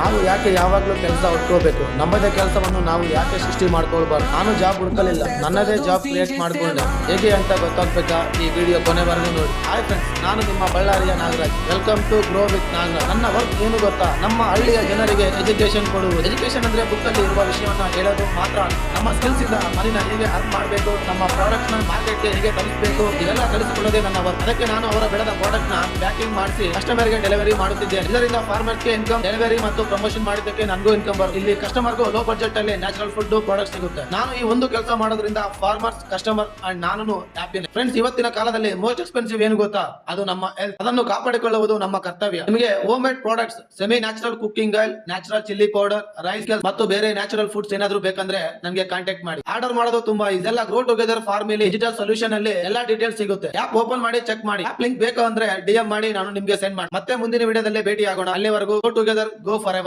ನಾವು ಯಾಕೆ ಯಾವಾಗ್ಲೂ ಕೆಲಸ ಹುಡ್ಕೋಬೇಕು? ನಮ್ಮದೇ ಕೆಲಸವನ್ನು ನಾವು ಯಾಕೆ ಸೃಷ್ಟಿ ಮಾಡ್ಕೊಳ್ಬಾರ್ದು? ನಾನು ಜಾಬ್ ಹುಡ್ಕಲಿಲ್ಲ, ನನ್ನದೇ ಜಾಬ್ ಕ್ರಿಯೇಟ್ ಮಾಡ್ಕೊಂಡೆ. ಹೇಗೆ ಅಂತ ಗೊತ್ತಾಗ್ಬೇಕಾ? ಈ ವಿಡಿಯೋ ಕೊನೆವರೆಗೂ ನೋಡಿ. ಹಾಯ್ ಫ್ರೆಂಡ್ಸ್, ನಾನು ನಿಮ್ಮ ಬಳ್ಳಾರಿಯ Nagaraj. Welcome to grow with Nagaraj. ನನ್ನ ವರ್ಕ್ ಏನು ಗೊತ್ತಾ? ನಮ್ಮ ಹಳ್ಳಿಯ ಜನರಿಗೆ ಎಜುಕೇಶನ್ ಕೊಡುವುದು. ಎಜುಕೇಶನ್ ಅಂದ್ರೆ ಬುಕ್ ಅಲ್ಲಿ ಇರುವ ವಿಷಯವನ್ನ ಹೇಳೋದು ಮಾತ್ರ. ನಮ್ಮ ಸ್ಕಿಲ್ಸ್ ಇಂದ ಮನಿನ ಹೇಗೆ ಅರ್ನ್ ಮಾಡಬೇಕು, ನಮ್ಮ ಪ್ರಾಡಕ್ಟ್ ನ ಮಾರ್ಕೆಟ್ ಗೆ ಹೇಗೆ ತಲುಪಬೇಕು, ಇವೆಲ್ಲ ಕಲಿಸಿಕೊಡೋದೇ ನನ್ನ ವರ್ಕ್. ಅದಕ್ಕೆ ನಾನು ಅವರ ಬೆಳೆದ ಪ್ರಾಡಕ್ಟ್ ನ ಪ್ಯಾಕಿಂಗ್ ಮಾಡಿಸಿ ಕಸ್ಟಮರ್ ಗೆ ಡೆಲಿವರಿ ಮಾಡುತ್ತಿದ್ದೇನೆ. ಇದರಿಂದ ಫಾರ್ಮರ್ ಗೆ ಇನ್ಕಮ್, ಡೆಲಿವರಿ ಮತ್ತು ಪ್ರಮೋಷನ್ ಮಾಡಿದ್ದಕ್ಕೆ ನನಗೂ ಇನ್ಕಮ್ ಬರುತ್ತೆ. ಇಲ್ಲಿ ಕಸ್ಟಮರ್ ಗೂ ಲೋ ಬಜೆಟ್ ಅಲ್ಲಿ ನ್ಯಾಚುರಲ್ ಫುಡ್ ಪ್ರಾಡಕ್ಟ್ ಸಿಗುತ್ತೆ. ನಾನು ಈ ಒಂದು ಕೆಲಸ ಮಾಡೋದ್ರಿಂದ ಫಾರ್ಮರ್ಸ್, ಕಸ್ಟಮರ್ ಅಂಡ್ ನಾನು ಹ್ಯಾಪಿ. ಫ್ರೆಂಡ್ಸ್, ಇವತ್ತಿನ ಕಾಲದಲ್ಲಿ ಮೋಸ್ಟ್ ಎಕ್ಸ್ಪೆನ್ಸಿವ್ ಏನು ಗೊತ್ತಾ? ಅದು ನಮ್ಮ ಹೆಲ್ತ್. ಅದನ್ನು ಕಾಪಾಡಿಕೊಳ್ಳುವುದು ನಮ್ಮ ಕರ್ತವ್ಯ. ನಿಮಗೆ homemade products, semi natural cooking oil, natural chilli powder, rice ಮತ್ತು ಬೇರೆ ನ್ಯಾಚುರಲ್ ಫುಡ್ಸ್ ಏನಾದ್ರು ಬೇಕಂದ್ರೆ ನನಗೆ ಕಾಂಟ್ಯಾಕ್ಟ್ ಮಾಡಿ. ಆರ್ಡರ್ ಮಾಡೋದು ತುಂಬಾ ಇದೆಲ್ಲ ಗ್ರೋ ಟುಗೆದರ್ ಫಾರ್ಮ್ ಇಲ್ಲಿ ಡಿಜಿಟಲ್ ಸೊಲ್ಯೂಷನ್ ಅಲ್ಲಿ ಎಲ್ಲಾ ಡೀಟೇಲ್ಸ್ ಸಿಗುತ್ತೆ. ಆಪ್ ಓಪನ್ ಮಾಡಿ ಚೆಕ್ ಮಾಡಿ. ಆಪ್ ಲಿಂಕ್ ಬೇಕು ಅಂದ್ರೆ DM ಮಾಡಿ, ನಾನು ನಿಮ್ಗೆ ಸೆಂಡ್ ಮಾಡಿ. ಮತ್ತೆ ಮುಂದಿನ ವಿಡಿಯೋದಲ್ಲಿ ಭೇಟಿ ಆಗೋಣ. ಅಲ್ಲಿವರೆಗೂ ಗೋ ಟುಗೆದರ್, ಗೋ ಫಾರ್